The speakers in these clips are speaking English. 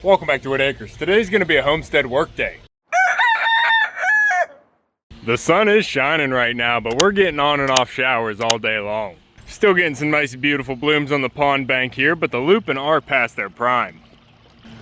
Welcome back to Whitt Acres. Today's going to be a homestead work day. The sun is shining right now, but we're getting on and off showers all day long. Still getting some nice beautiful blooms on the pond bank here, but the lupin are past their prime.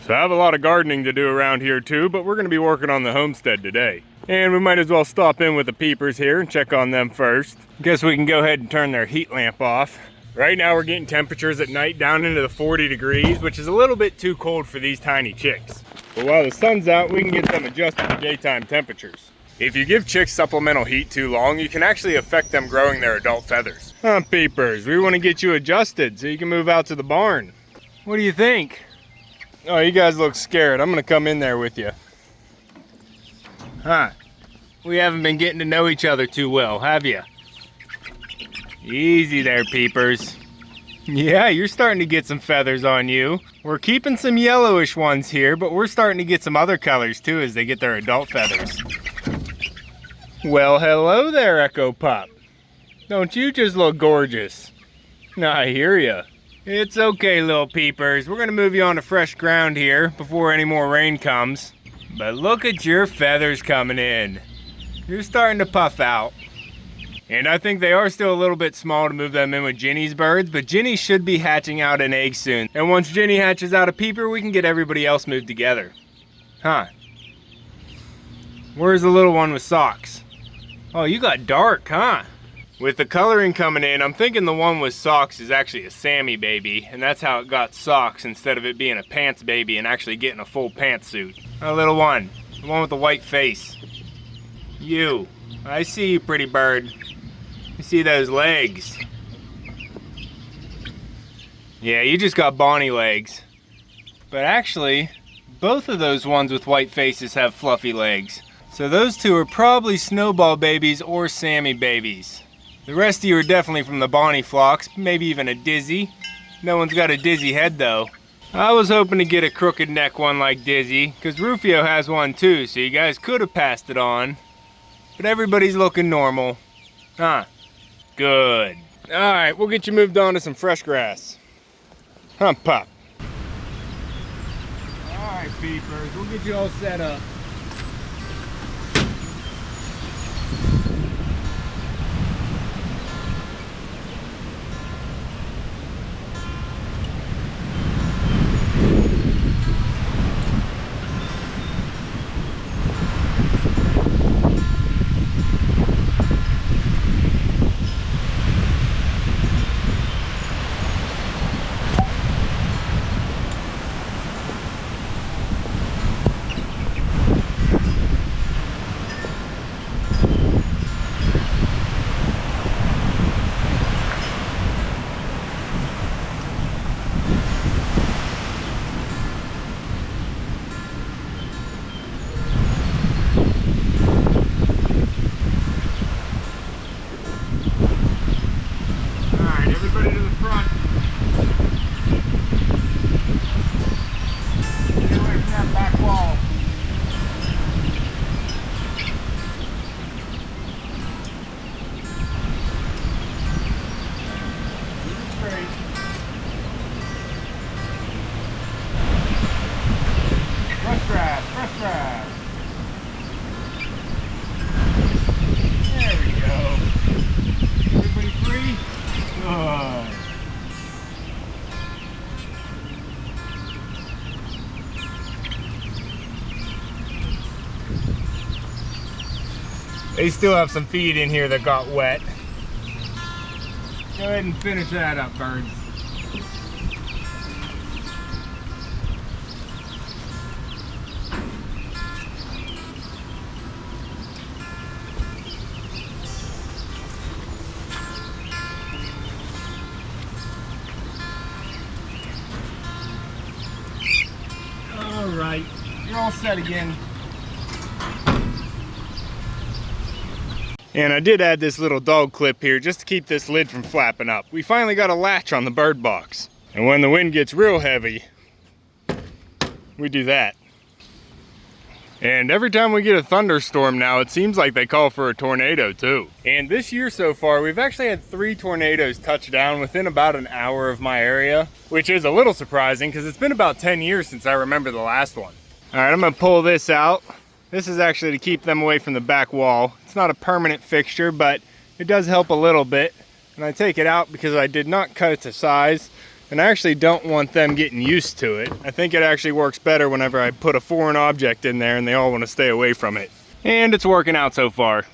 So I have a lot of gardening to do around here too, but we're going to be working on the homestead today. And we might as well stop in with the peepers here and check on them first. Guess we can go ahead and turn their heat lamp off. Right now we're getting temperatures at night down into the 40 degrees, which is a little bit too cold for these tiny chicks. But while the sun's out, we can get them adjusted to daytime temperatures. If you give chicks supplemental heat too long, you can actually affect them growing their adult feathers. Huh, peepers, we want to get you adjusted so you can move out to the barn. What do you think? Oh, you guys look scared. I'm gonna come in there with you. Huh, we haven't been getting to know each other too well, have you? Easy there, peepers. Yeah, you're starting to get some feathers on you. We're keeping some yellowish ones here, but we're starting to get some other colors too as they get their adult feathers. Well, hello there, Echo Pup. Don't you just look gorgeous? I hear ya. It's okay, little peepers. We're gonna move you onto fresh ground here before any more rain comes. But look at your feathers coming in. You're starting to puff out. And I think they are still a little bit small to move them in with Jenny's birds, but Jenny should be hatching out an egg soon. And once Jenny hatches out a peeper, we can get everybody else moved together. Huh. Where's the little one with socks? Oh, you got dark, huh? With the coloring coming in, I'm thinking the one with socks is actually a Sammy baby, and that's how it got socks instead of it being a pants baby and actually getting a full pantsuit. A little one, the one with the white face. You, I see you, pretty bird. You see those legs? Yeah, you just got Bonnie legs. But actually, both of those ones with white faces have fluffy legs. So those two are probably Snowball babies or Sammy babies. The rest of you are definitely from the Bonnie flocks, maybe even a Dizzy. No one's got a Dizzy head though. I was hoping to get a crooked neck one like Dizzy, because Rufio has one too, so you guys could have passed it on. But everybody's looking normal. Huh. Good. Alright, we'll get you moved on to some fresh grass. Hump Pup. Alright, peepers, we'll get you all set up. They still have some feed in here that got wet. Go ahead and finish that up, birds. All right, you're all set again. And I did add this little dog clip here just to keep this lid from flapping up. We finally got a latch on the bird box. And when the wind gets real heavy, we do that. And every time we get a thunderstorm now, it seems like they call for a tornado too. And this year so far, we've actually had 3 tornadoes touch down within about an hour of my area, which is a little surprising because it's been about 10 years since I remember the last one. All right, I'm gonna pull this out. This is actually to keep them away from the back wall. It's not a permanent fixture, but it does help a little bit. And I take it out because I did not cut it to size. And I actually don't want them getting used to it. I think it actually works better whenever I put a foreign object in there and they all want to stay away from it. And it's working out so far.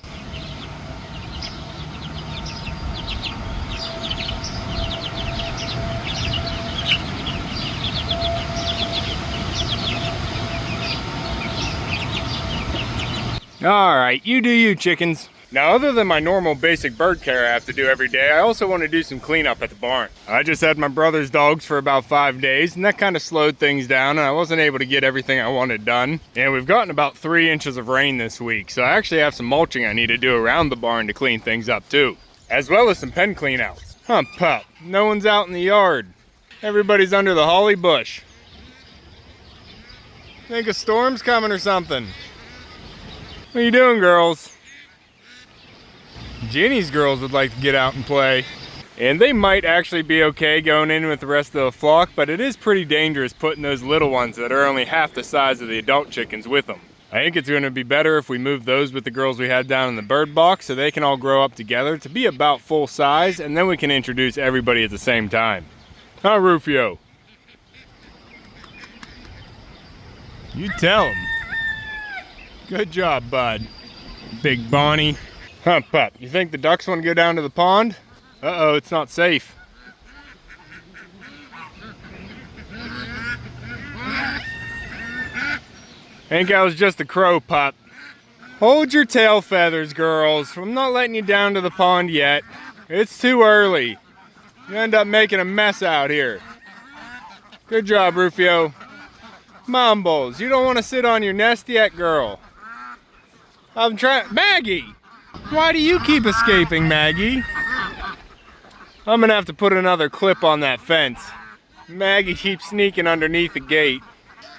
All right, you do you, chickens. Now, other than my normal basic bird care I have to do every day, I also want to do some cleanup at the barn. I just had my brother's dogs for about 5 days, and that kind of slowed things down, and I wasn't able to get everything I wanted done. And we've gotten about 3 inches of rain this week, so I actually have some mulching I need to do around the barn to clean things up too, as well as some pen clean-outs. Huh, pup, no one's out in the yard. Everybody's under the holly bush. Think a storm's coming or something. What are you doing, girls? Jenny's girls would like to get out and play. And they might actually be okay going in with the rest of the flock, but it is pretty dangerous putting those little ones that are only half the size of the adult chickens with them. I think it's going to be better if we move those with the girls we had down in the bird box so they can all grow up together to be about full size, and then we can introduce everybody at the same time. Huh, Rufio? You tell him. Good job, bud. Big Bonnie. Huh, pup, you think the ducks want to go down to the pond? Uh-oh, it's not safe. I think I was just a crow, pup. Hold your tail feathers, girls. I'm not letting you down to the pond yet. It's too early. You end up making a mess out here. Good job, Rufio. Mumbles, you don't want to sit on your nest yet, girl. I'm trying. Maggie! Why do you keep escaping, Maggie? I'm gonna have to put another clip on that fence. Maggie keeps sneaking underneath the gate.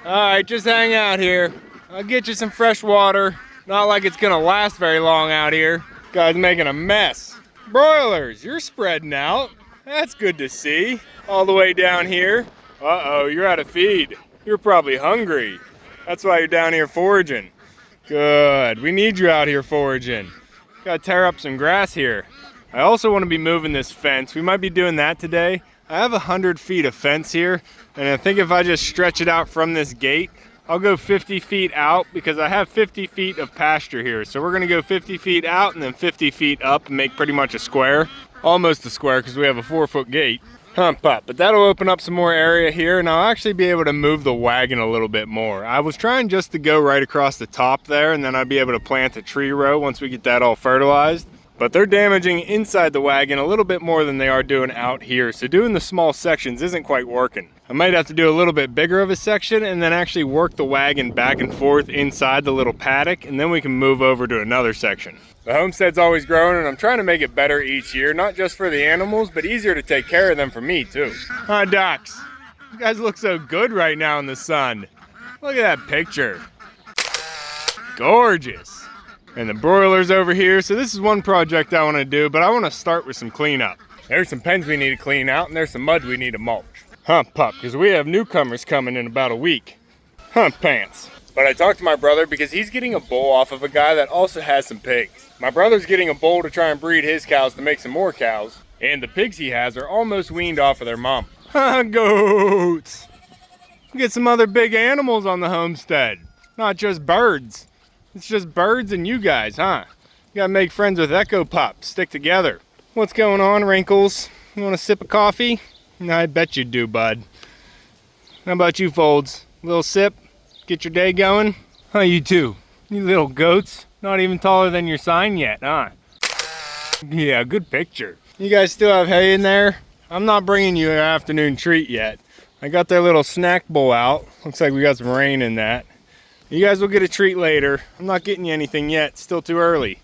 Alright, just hang out here. I'll get you some fresh water. Not like it's gonna last very long out here. Guy's making a mess. Broilers, you're spreading out. That's good to see. All the way down here. Uh-oh, you're out of feed. You're probably hungry. That's why you're down here foraging. Good, we need you out here foraging. Gotta tear up some grass here. I also want to be moving this fence. We might be doing that today. I have 100 feet of fence here, and I think if I just stretch it out from this gate, I'll go 50 feet out because I have 50 feet of pasture here. So we're gonna go 50 feet out and then 50 feet up and make pretty much a square. Almost a square because we have a 4-foot gate. Hump up, but that'll open up some more area here, and I'll actually be able to move the wagon a little bit more. I was trying just to go right across the top there, and then I'd be able to plant a tree row once we get that all fertilized. But they're damaging inside the wagon a little bit more than they are doing out here, so doing the small sections isn't quite working. I might have to do a little bit bigger of a section and then actually work the wagon back and forth inside the little paddock, and then we can move over to another section. The homestead's always growing, and I'm trying to make it better each year, not just for the animals, but easier to take care of them for me too. Hi, ducks. You guys look so good right now in the sun. Look at that picture. Gorgeous. And the broilers over here. So this is one project I want to do, but I want to start with some cleanup. There's some pens we need to clean out, and there's some mud we need to mulch. Hump pup, because we have newcomers coming in about a week. Hump pants. But I talked to my brother because he's getting a bull off of a guy that also has some pigs. My brother's getting a bull to try and breed his cows to make some more cows. And the pigs he has are almost weaned off of their mom. Goats. Get some other big animals on the homestead. Not just birds. It's just birds and you guys, huh? You gotta make friends with Echo Pup. Stick together. What's going on, Wrinkles? You want a sip of coffee? I bet you do, bud. How about you, Folds? A little sip? Get your day going? Huh, you two? You little goats. Not even taller than your sign yet, huh? Yeah, good picture. You guys still have hay in there? I'm not bringing you an afternoon treat yet. I got their little snack bowl out. Looks like we got some rain in that. You guys will get a treat later. I'm not getting you anything yet. It's still too early.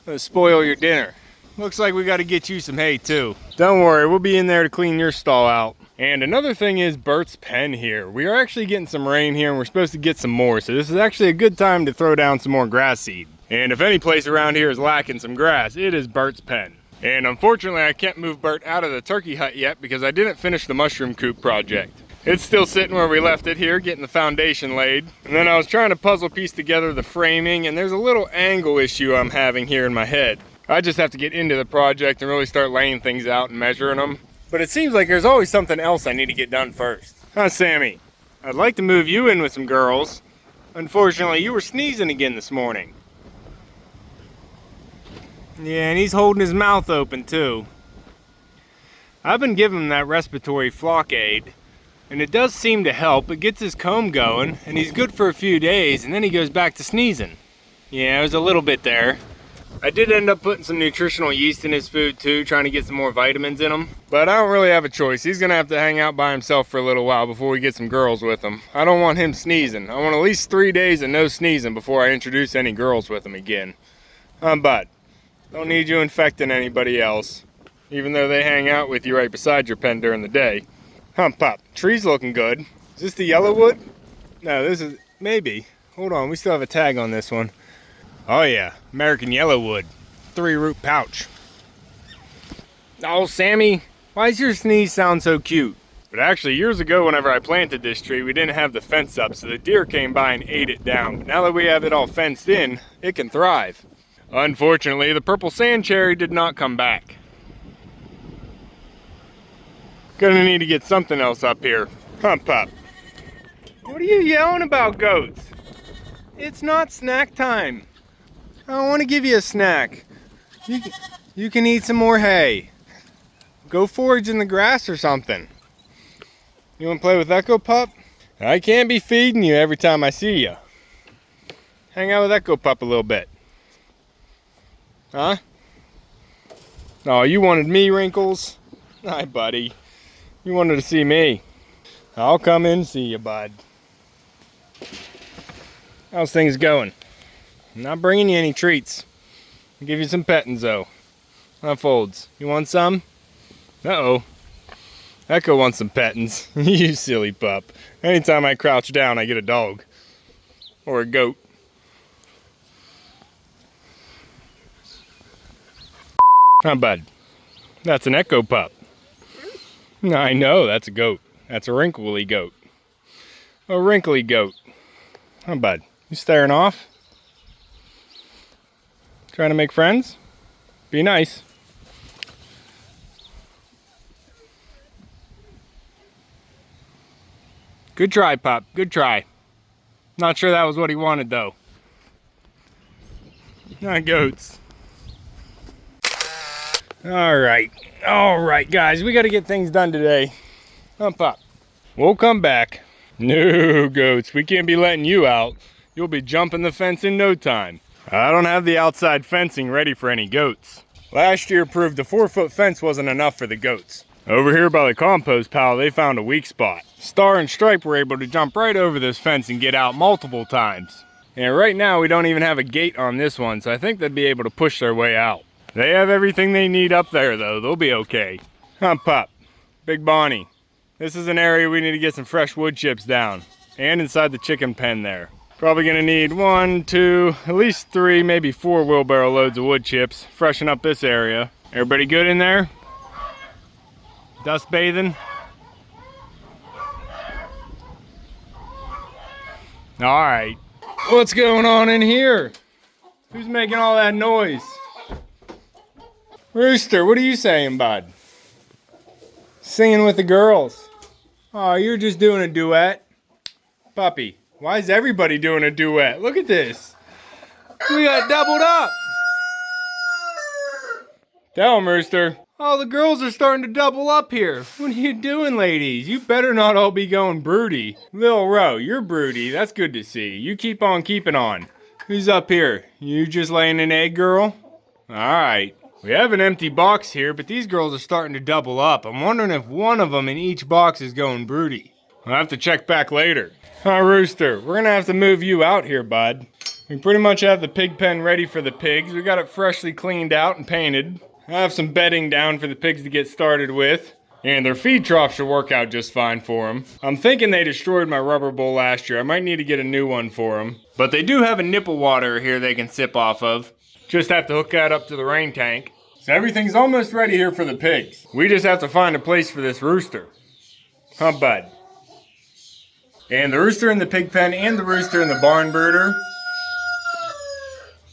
It'll spoil your dinner. Looks like we got to get you some hay too. Don't worry, we'll be in there to clean your stall out. And another thing is Bert's pen here. We are actually getting some rain here and we're supposed to get some more. So this is actually a good time to throw down some more grass seed. And if any place around here is lacking some grass, it is Bert's pen. And unfortunately, I can't move Bert out of the turkey hut yet because I didn't finish the mushroom coop project. It's still sitting where we left it here, getting the foundation laid. And then I was trying to puzzle piece together the framing, and there's a little angle issue I'm having here in my head. I just have to get into the project and really start laying things out and measuring them. But it seems like there's always something else I need to get done first. Huh, Sammy? I'd like to move you in with some girls. Unfortunately, you were sneezing again this morning. Yeah, and he's holding his mouth open too. I've been giving him that respiratory flock aid, and it does seem to help. It gets his comb going, and he's good for a few days, and then he goes back to sneezing. Yeah, there's a little bit there. I did end up putting some nutritional yeast in his food too, trying to get some more vitamins in him. But I don't really have a choice. He's gonna have to hang out by himself for a little while before we get some girls with him. I don't want him sneezing. I want at least 3 days of no sneezing before I introduce any girls with him again. Bud, don't need you infecting anybody else, even though they hang out with you right beside your pen during the day. Pop, tree's looking good. Is this the yellow wood? No, this is, maybe. Hold on, we still have a tag on this one. Oh yeah, American Yellowwood, 3-root pouch. Oh, Sammy, why does your sneeze sound so cute? But actually, years ago, whenever I planted this tree, we didn't have the fence up, so the deer came by and ate it down. But now that we have it all fenced in, it can thrive. Unfortunately, the purple sand cherry did not come back. Gonna need to get something else up here. Pop. What are you yelling about, goats? It's not snack time. I don't want to give you a snack. You can eat some more hay. Go forage in the grass or something. You want to play with Echo, Pup? I can't be feeding you every time I see you. Hang out with Echo Pup a little bit. Huh? Oh, you wanted me, Wrinkles? Hi, buddy. You wanted to see me. I'll come in and see you, bud. How's things going? I'm not bringing you any treats. I'll give you some pettings though. Unfolds. You want some? Uh-oh. Echo wants some pettings. You silly pup. Anytime I crouch down, I get a dog. Or a goat. Huh, bud? That's an Echo pup. I know, that's a goat. That's a wrinkly goat. A wrinkly goat. Huh, bud? You staring off? Trying to make friends? Be nice. Good try, Pop. Good try. Not sure that was what he wanted, though. Not goats. Alright, guys. We got to get things done today. Pop. We'll come back. No, goats. We can't be letting you out. You'll be jumping the fence in no time. I don't have the outside fencing ready for any goats. Last year proved a 4-foot fence wasn't enough for the goats. Over here by the compost pile, they found a weak spot. Star and Stripe were able to jump right over this fence and get out multiple times. And right now we don't even have a gate on this one, so I think they'd be able to push their way out. They have everything they need up there though, they'll be okay. Pop, Big Bonnie. This is an area we need to get some fresh wood chips down. And inside the chicken pen there. Probably gonna need 1, 2, at least 3, maybe 4 wheelbarrow loads of wood chips. Freshen up this area. Everybody good in there? Dust bathing? Alright. What's going on in here? Who's making all that noise? Rooster, what are you saying, bud? Singing with the girls. Oh, you're just doing a duet. Puppy, why is everybody doing a duet? Look at this. We got doubled up. Tell 'em, Rooster. Oh, the girls are starting to double up here. What are you doing, ladies? You better not all be going broody. Lil Ro, you're broody. That's good to see. You keep on keeping on. Who's up here? You just laying an egg, girl? Alright. We have an empty box here, but these girls are starting to double up. I'm wondering if one of them in each box is going broody. I'll have to check back later. Rooster, we're gonna have to move you out here, bud. We pretty much have the pig pen ready for the pigs. We got it freshly cleaned out and painted. I have some bedding down for the pigs to get started with. And their feed trough should work out just fine for them. I'm thinking they destroyed my rubber bowl last year. I might need to get a new one for them. But they do have a nipple water here they can sip off of. Just have to hook that up to the rain tank. So everything's almost ready here for the pigs. We just have to find a place for this rooster. Huh, bud? And the rooster in the pig pen and the rooster in the barn brooder.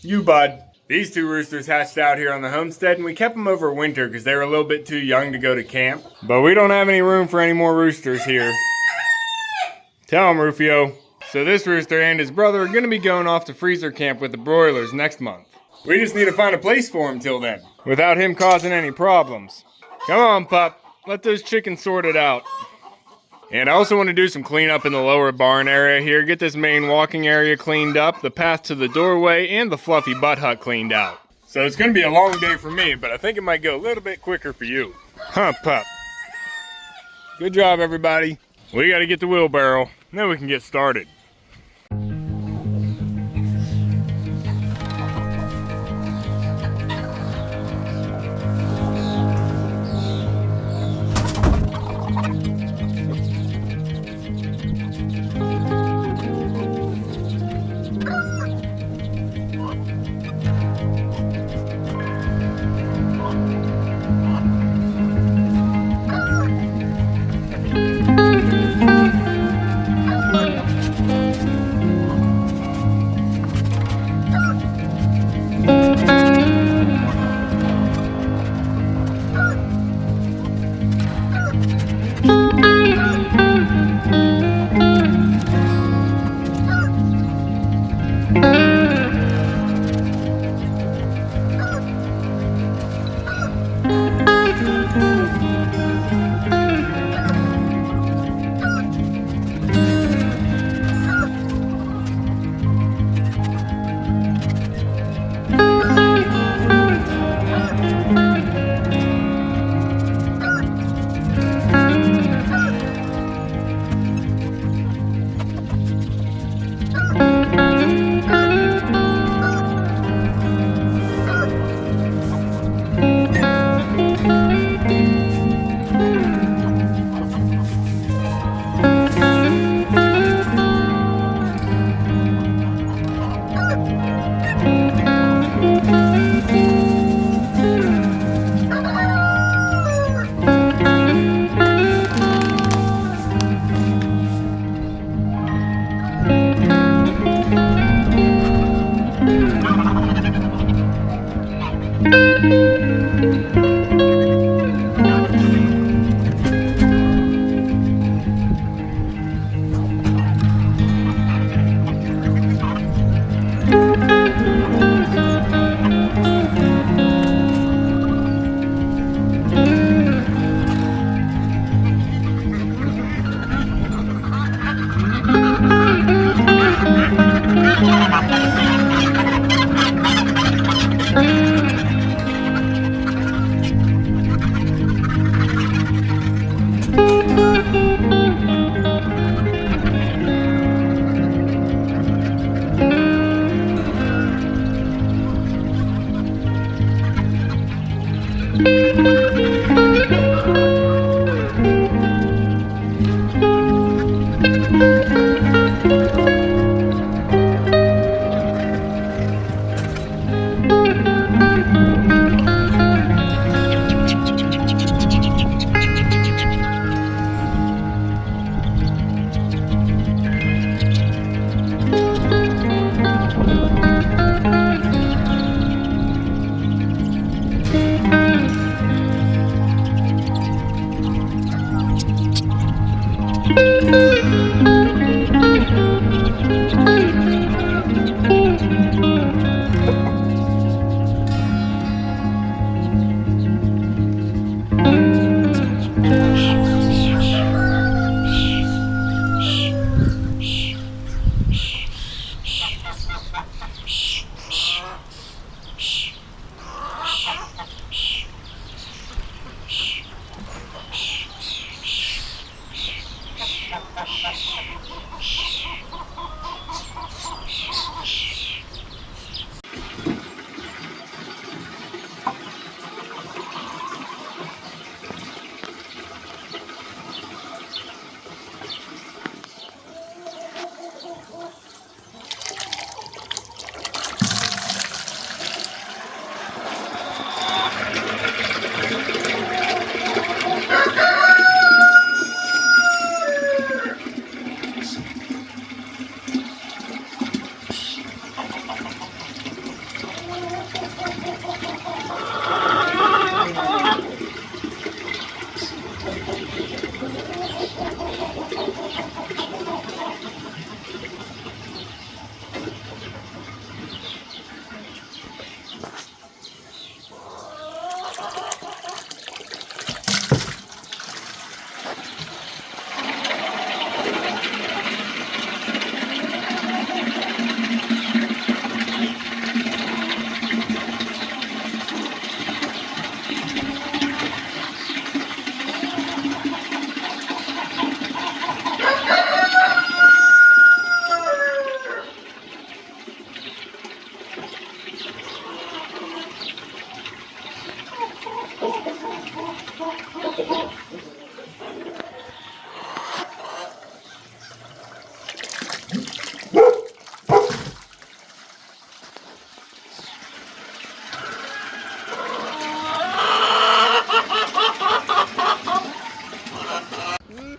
You, bud. These two roosters hatched out here on the homestead, and we kept them over winter because they were a little bit too young to go to camp. But we don't have any room for any more roosters here. Tell him, Rufio. So this rooster and his brother are going to be going off to freezer camp with the broilers next month. We just need to find a place for him till then, without him causing any problems. Come on, pup. Let those chickens sort it out. And I also want to do some cleanup in the lower barn area here. Get this main walking area cleaned up, the path to the doorway, and the fluffy butt hut cleaned out. So it's going to be a long day for me, but I think it might go a little bit quicker for you. Huh, pup? Good job, everybody. We got to get the wheelbarrow, then we can get started.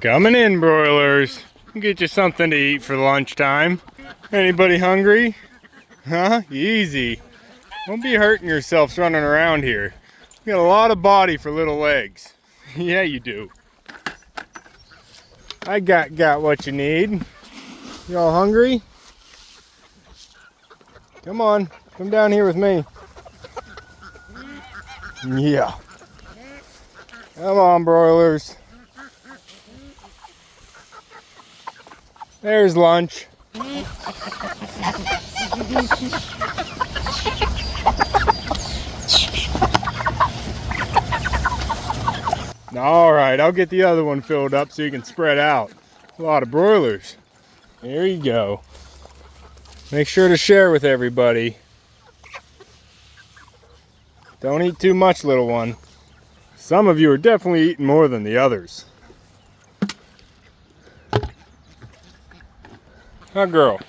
Coming in, broilers. Get you something to eat for lunchtime. Anybody hungry? Huh? Easy. Don't be hurting yourselves running around here. You got a lot of body for little legs. Yeah, you do. I got what you need. You all hungry? Come on, come down here with me. Yeah. Come on, broilers. There's lunch. All right, I'll get the other one filled up so you can spread out. A lot of broilers. There you go. Make sure to share with everybody. Don't eat too much, little one. Some of you are definitely eating more than the others. Huh, girl?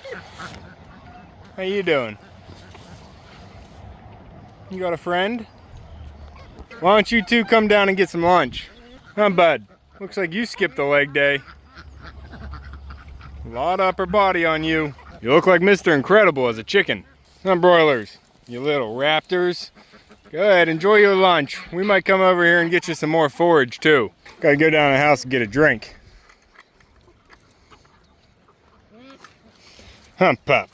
How you doing? You got a friend? Why don't you two come down and get some lunch? Huh, bud? Looks like you skipped the leg day. A lot of upper body on you. You look like Mr. Incredible as a chicken. Huh, broilers? You little raptors. Go ahead, enjoy your lunch. We might come over here and get you some more forage too. Gotta go down to the house and get a drink. Huh, pup?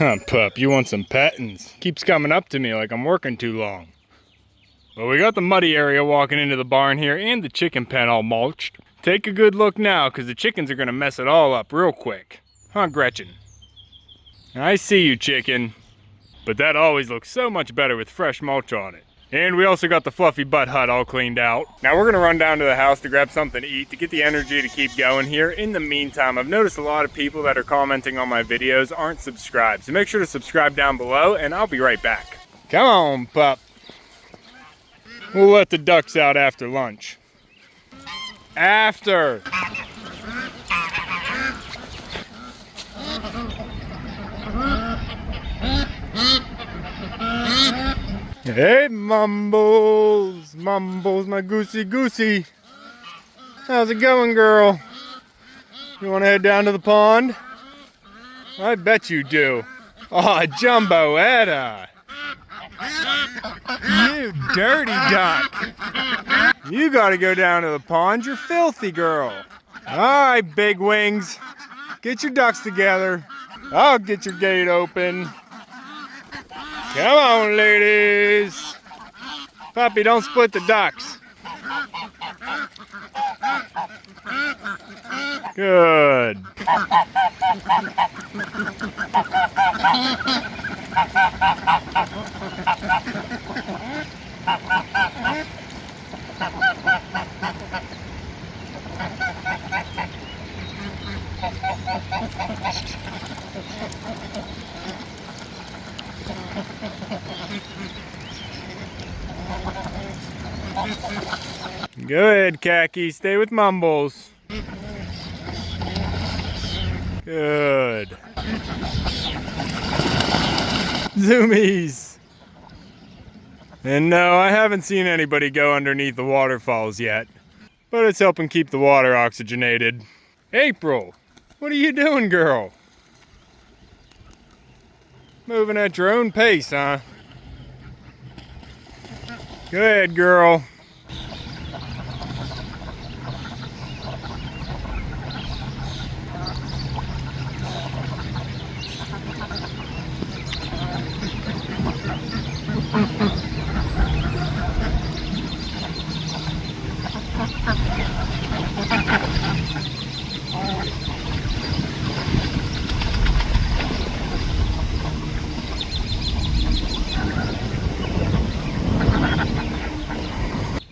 Huh, pup, you want some pettings? Keeps coming up to me like I'm working too long. Well, we got the muddy area walking into the barn here and the chicken pen all mulched. Take a good look now, because the chickens are going to mess it all up real quick. Huh, Gretchen? I see you, chicken. But that always looks so much better with fresh mulch on it. And we also got the fluffy butt hut all cleaned out. Now we're gonna run down to the house to grab something to eat to get the energy to keep going here. In the meantime, I've noticed a lot of people that are commenting on my videos aren't subscribed. So make sure to subscribe down below and I'll be right back. Come on, pup. We'll let the ducks out after lunch. After. Hey, Mumbles, Mumbles, my goosey goosey. How's it going, girl? You want to head down to the pond? I bet you do. Oh, Jumbo Etta. You dirty duck. You gotta go down to the pond, you're filthy, girl. All right, big wings. Get your ducks together. I'll get your gate open. Come on, ladies. Puppy, don't split the ducks. Good. Go ahead, Khaki. Stay with Mumbles. Good. Zoomies. And no, I haven't seen anybody go underneath the waterfalls yet. But it's helping keep the water oxygenated. April, what are you doing, girl? Moving at your own pace, huh? Go ahead, girl.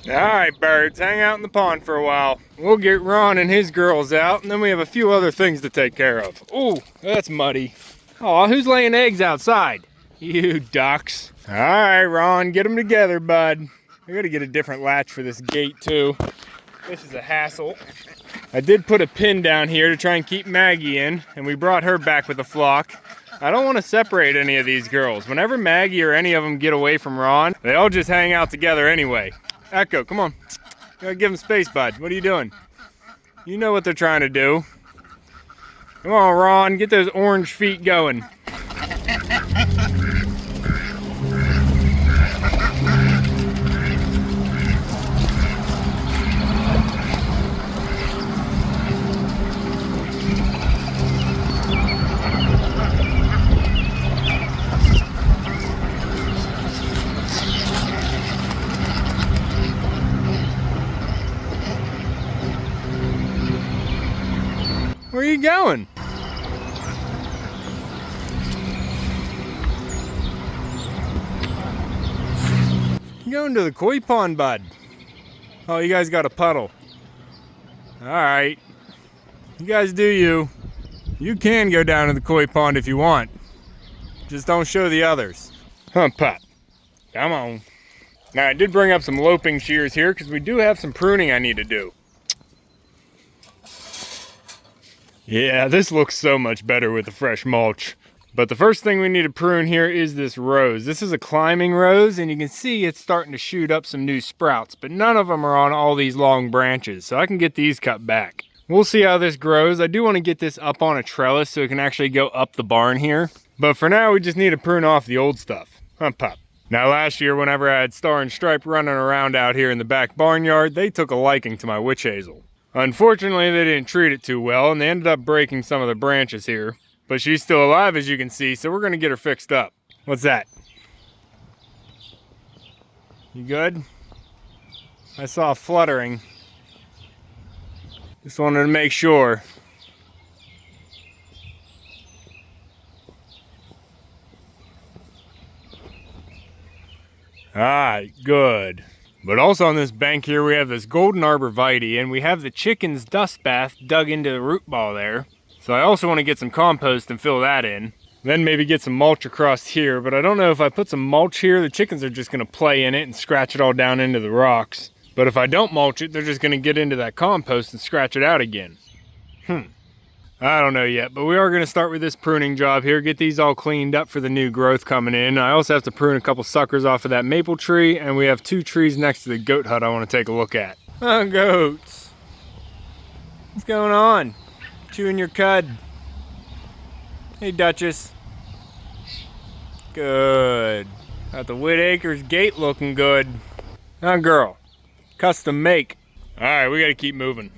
Alright, birds, hang out in the pond for a while. We'll get Ron and his girls out, and then we have a few other things to take care of. Ooh, that's muddy. Aw, who's laying eggs outside? You ducks. Alright, Ron, get them together, bud. I gotta get a different latch for this gate, too. This is a hassle. I did put a pin down here to try and keep Maggie in, and we brought her back with the flock. I don't want to separate any of these girls. Whenever Maggie or any of them get away from Ron, they all just hang out together anyway. Echo, come on. You gotta give them space, bud. What are you doing? You know what they're trying to do. Come on, Ron, get those orange feet going. Where are you going? You going to the koi pond, bud? Oh, you guys got a puddle. Alright. You guys do you. You can go down to the koi pond if you want. Just don't show the others. Huh, pup. Come on. Now, I did bring up some loping shears here because we do have some pruning I need to do. Yeah, this looks so much better with the fresh mulch. But the first thing we need to prune here is this rose. This is a climbing rose, and you can see it's starting to shoot up some new sprouts, but none of them are on all these long branches, so I can get these cut back. We'll see how this grows. I do want to get this up on a trellis so it can actually go up the barn here. But for now, we just need to prune off the old stuff. Huh, pup? Now, last year, whenever I had Star and Stripe running around out here in the back barnyard, they took a liking to my witch hazel. Unfortunately, they didn't treat it too well, and they ended up breaking some of the branches here. but she's still alive, as you can see, so we're gonna get her fixed up. What's that? You good? I saw fluttering. Just wanted to make sure. Alright, good. But also on this bank here, we have this golden arborvitae, and we have the chicken's dust bath dug into the root ball there. So I also want to get some compost and fill that in. Then maybe get some mulch across here, but I don't know if I put some mulch here, the chickens are just going to play in it and scratch it all down into the rocks. But if I don't mulch it, they're just going to get into that compost and scratch it out again. I don't know yet, but we are going to start with this pruning job here, get these all cleaned up for the new growth coming in. I also have to prune a couple suckers off of that maple tree, and we have 2 trees next to the goat hut I want to take a look at. Oh, goats. What's going on? Chewing your cud. Hey, Duchess. Good. Got the Whitt Acres gate looking good. Oh, girl. Custom make. All right, we got to keep moving.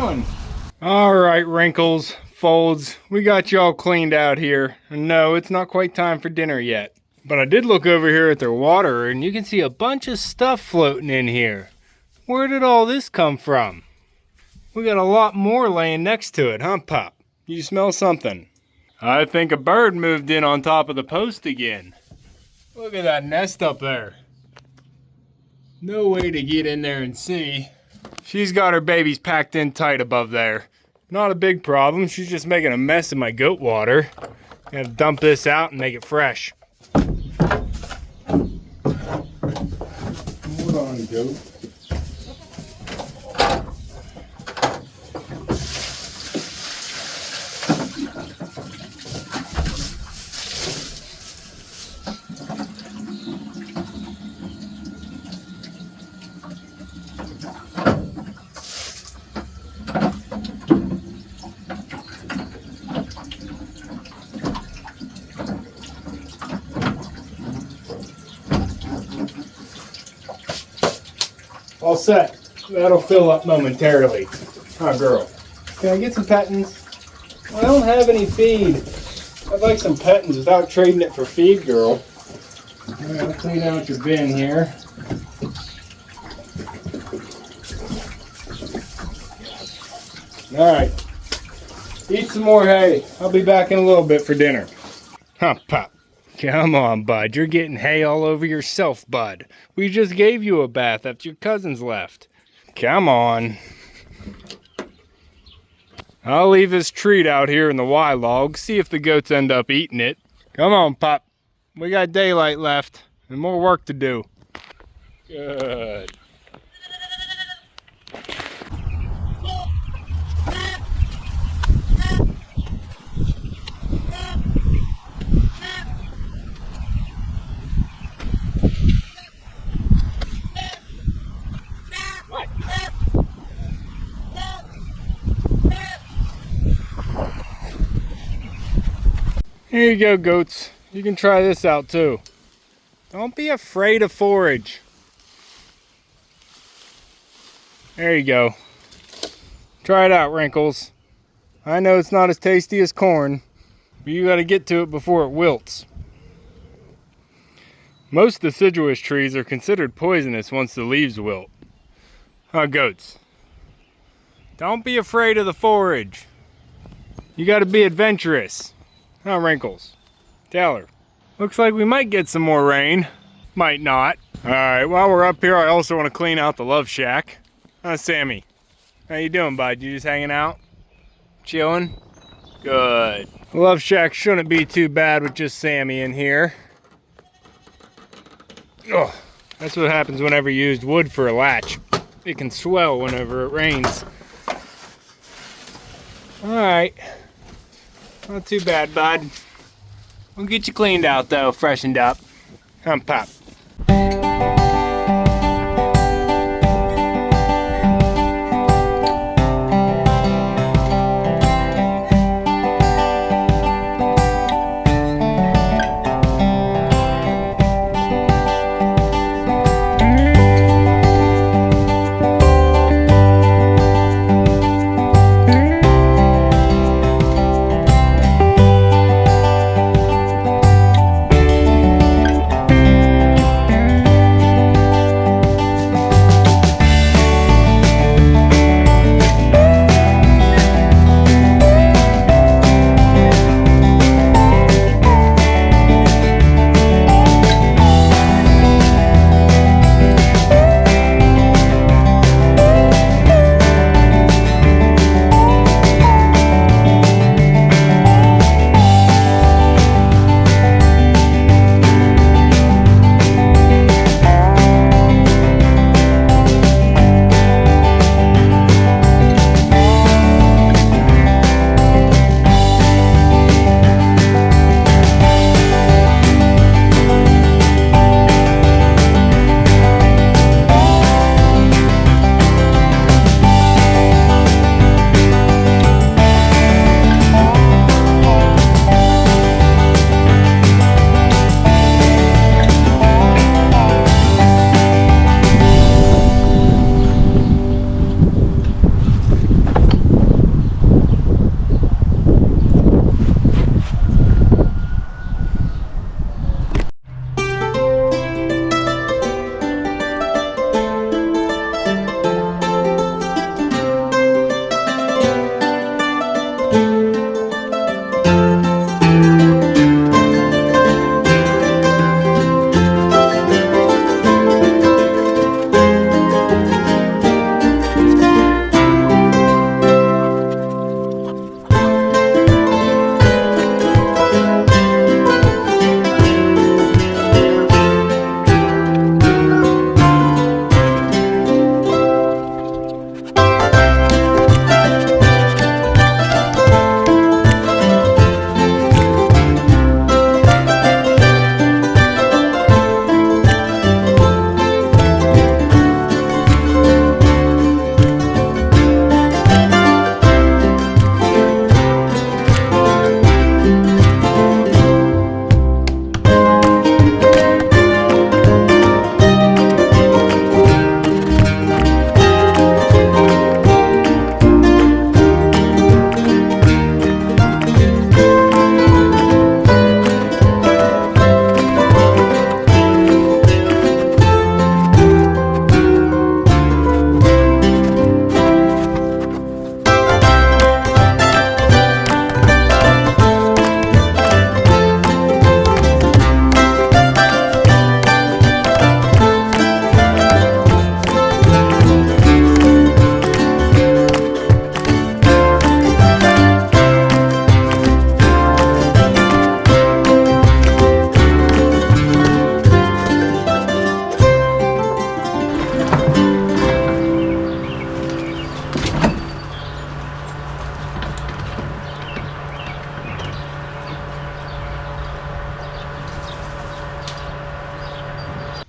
going? All right, wrinkles, folds, we got you all cleaned out here. And no, it's not quite time for dinner yet. But I did look over here at their water and you can see a bunch of stuff floating in here. Where did all this come from? We got a lot more laying next to it, huh, Pop? You smell something? I think a bird moved in on top of the post again. Look at that nest up there. No way to get in there and see. She's got her babies packed in tight above there. Not a big problem, she's just making a mess of my goat water. Gotta dump this out and make it fresh. Hold on, goat. All set. That'll fill up momentarily. Huh, girl? Can I get some pettins? I don't have any feed. I'd like some pettins without trading it for feed, girl. Alright, I'll clean out your bin here. Alright. Eat some more hay. I'll be back in a little bit for dinner. Huh, Pop? Come on, bud. You're getting hay all over yourself, bud. We just gave you a bath after your cousins left. Come on. I'll leave this treat out here in the Y log, see if the goats end up eating it. Come on, Pop. We got daylight left and more work to do. Good. Here you go, goats. You can try this out too. Don't be afraid of forage. There you go. Try it out, Wrinkles. I know it's not as tasty as corn, but you gotta get to it before it wilts. Most deciduous trees are considered poisonous once the leaves wilt. Huh, goats? Don't be afraid of the forage. You gotta be adventurous. Huh, Wrinkles? Tell her. Looks like we might get some more rain. Might not. Alright, while we're up here, I also want to clean out the love shack. Huh, Sammy? How you doing, bud? You just hanging out? Chilling? Good. The love shack shouldn't be too bad with just Sammy in here. Oh, that's what happens whenever you used wood for a latch. It can swell whenever it rains. Alright. Not too bad, bud. We'll get you cleaned out, though, freshened up. Come, Pop.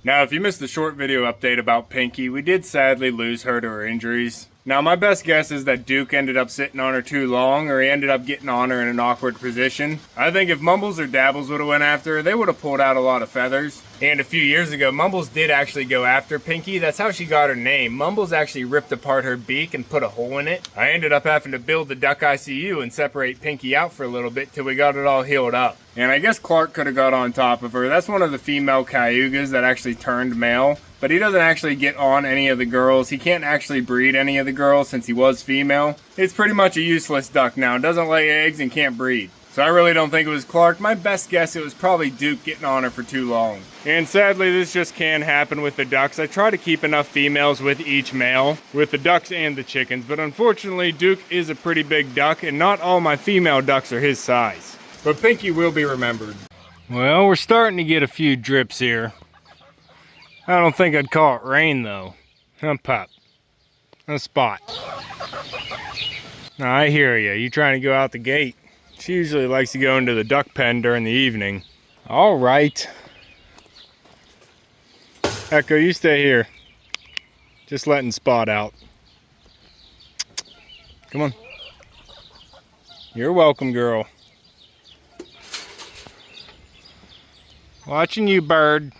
Now, if you missed the short video update about Pinky, we did sadly lose her to her injuries. Now, my best guess is that Duke ended up sitting on her too long, or he ended up getting on her in an awkward position. I think if Mumbles or Dabbles would have went after her, they would have pulled out a lot of feathers. And a few years ago, Mumbles did actually go after Pinky. That's how she got her name. Mumbles actually ripped apart her beak and put a hole in it. I ended up having to build the duck ICU and separate Pinky out for a little bit till we got it all healed up. And I guess Clark could have got on top of her. That's one of the female cayugas that actually turned male. But he doesn't actually get on any of the girls. He can't actually breed any of the girls since he was female. It's pretty much a useless duck now. It doesn't lay eggs and can't breed. So I really don't think it was Clark. My best guess, it was probably Duke getting on her for too long. And sadly, this just can happen with the ducks. I try to keep enough females with each male, with the ducks and the chickens. But unfortunately, Duke is a pretty big duck, and not all my female ducks are his size. But Pinky will be remembered. Well, we're starting to get a few drips here. I don't think I'd call it rain though. Pop. A spot. Now I hear you. You trying to go out the gate. She usually likes to go into the duck pen during the evening. All right. Echo, you stay here. Just letting Spot out. Come on. You're welcome, girl. Watching you, bird.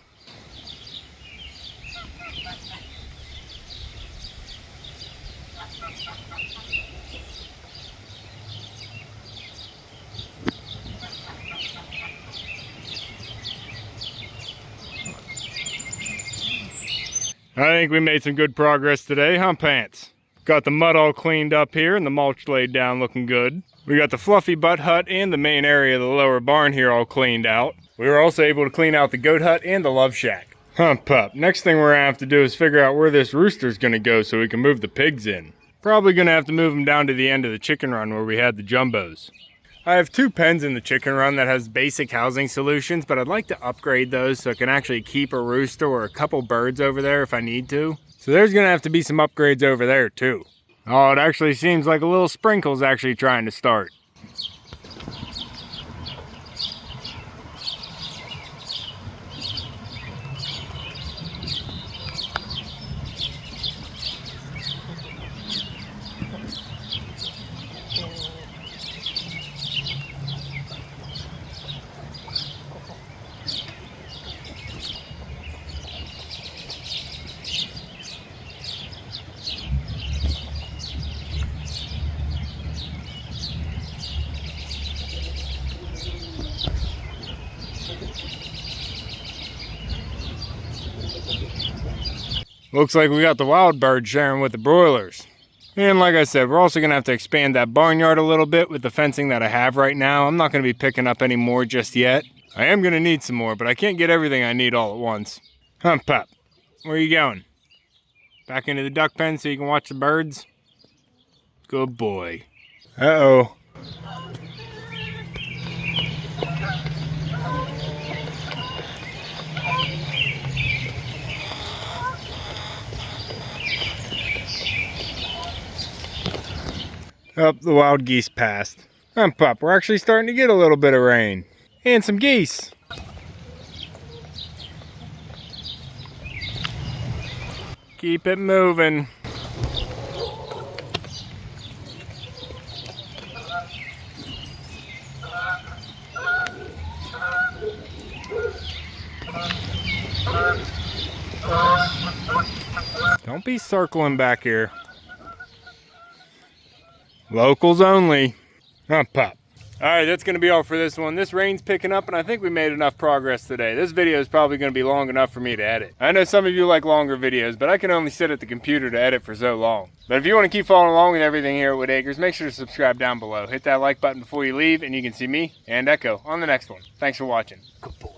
I think we made some good progress today, huh, Pants? Got the mud all cleaned up here and the mulch laid down looking good. We got the fluffy butt hut and the main area of the lower barn here all cleaned out. We were also able to clean out the goat hut and the love shack. Huh, pup. Next thing we're gonna have to do is figure out where this rooster's gonna go so we can move the pigs in. Probably gonna have to move them down to the end of the chicken run where we had the jumbos. I have 2 pens in the chicken run that has basic housing solutions, but I'd like to upgrade those so I can actually keep a rooster or a couple birds over there if I need to. So there's gonna have to be some upgrades over there too. Oh, it actually seems like a little sprinkle's actually trying to start. Looks like we got the wild bird sharing with the broilers. And like I said, we're also gonna have to expand that barnyard a little bit with the fencing that I have right now. I'm not gonna be picking up any more just yet. I am gonna need some more, but I can't get everything I need all at once. Pop, where are you going? Back into the duck pen so you can watch the birds? Good boy. Uh-oh. Up, the wild geese passed. Pop, we're actually starting to get a little bit of rain. And some geese. Keep it moving. Don't be circling back here. Locals only. Pop. Alright, that's going to be all for this one. This rain's picking up and I think we made enough progress today. This video is probably going to be long enough for me to edit. I know some of you like longer videos, but I can only sit at the computer to edit for so long. But if you want to keep following along with everything here at Whitt Acres, make sure to subscribe down below. Hit that like button before you leave and you can see me and Echo on the next one. Thanks for watching. Good boy.